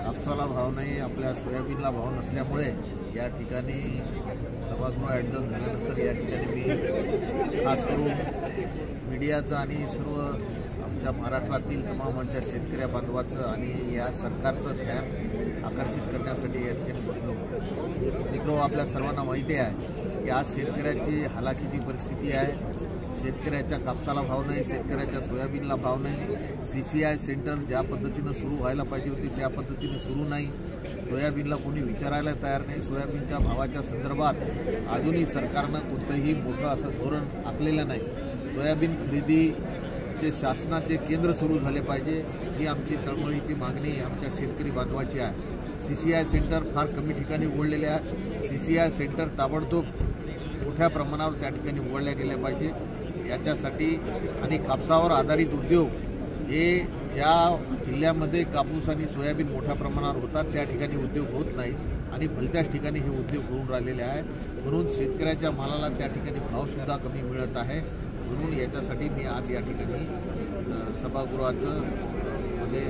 कापसाला भाव नाही, आपल्या सोयाबीनला भाव नसल्यामुळे या ठिकाणी सभागृह ॲडजस्ट झाल्यानंतर या ठिकाणी मी खास करून मीडियाचं आणि सर्व आमच्या महाराष्ट्रातील तमाम आमच्या शेतकऱ्या बांधवाचं आणि या सरकारचं ध्यान आकर्षित करण्यासाठी या ठिकाणी बसलो. मित्रो, आपल्या सर्वांना माहिती आहे की आज शेतकऱ्याची हालाखीची परिस्थिती आहे. शेतकऱ्याच्या कापसाला भाव नाही, शेतकऱ्याच्या सोयाबीनला भाव नाही. CCI सेंटर ज्या पद्धतीनं सुरू व्हायला पाहिजे होती त्या पद्धतीने सुरू नाही. सोयाबीनला कोणी विचारायला तयार नाही. सोयाबीनच्या भावाच्या संदर्भात अजूनही सरकारनं कोणतंही मोठं असं धोरण आखलेलं नाही. सोयाबीन खरेदीचे शासनाचे केंद्र सुरू झाले पाहिजे ही आमची तळमळीची मागणी आमच्या शेतकरी बांधवाची आहे. CCI सेंटर फार कमी ठिकाणी उघडलेले आहे. CCI सेंटर ताबडतोब मोठ्या प्रमाणावर त्या ठिकाणी उघडल्या गेल्या पाहिजे. याच्यासाठी आणि कापसावर आधारित उद्योग हे ज्या जिल्ह्यामध्ये कापूस आणि सोयाबीन मोठ्या प्रमाणावर होतात त्या ठिकाणी उद्योग होत नाहीत आणि भलत्याच ठिकाणी हे उद्योग होऊन राहिलेले आहे. म्हणून शेतकऱ्याच्या मालाला त्या ठिकाणी भावसुद्धा कमी मिळत आहे. म्हणून याच्यासाठी मी आज या ठिकाणी सभागृहाचं मध्ये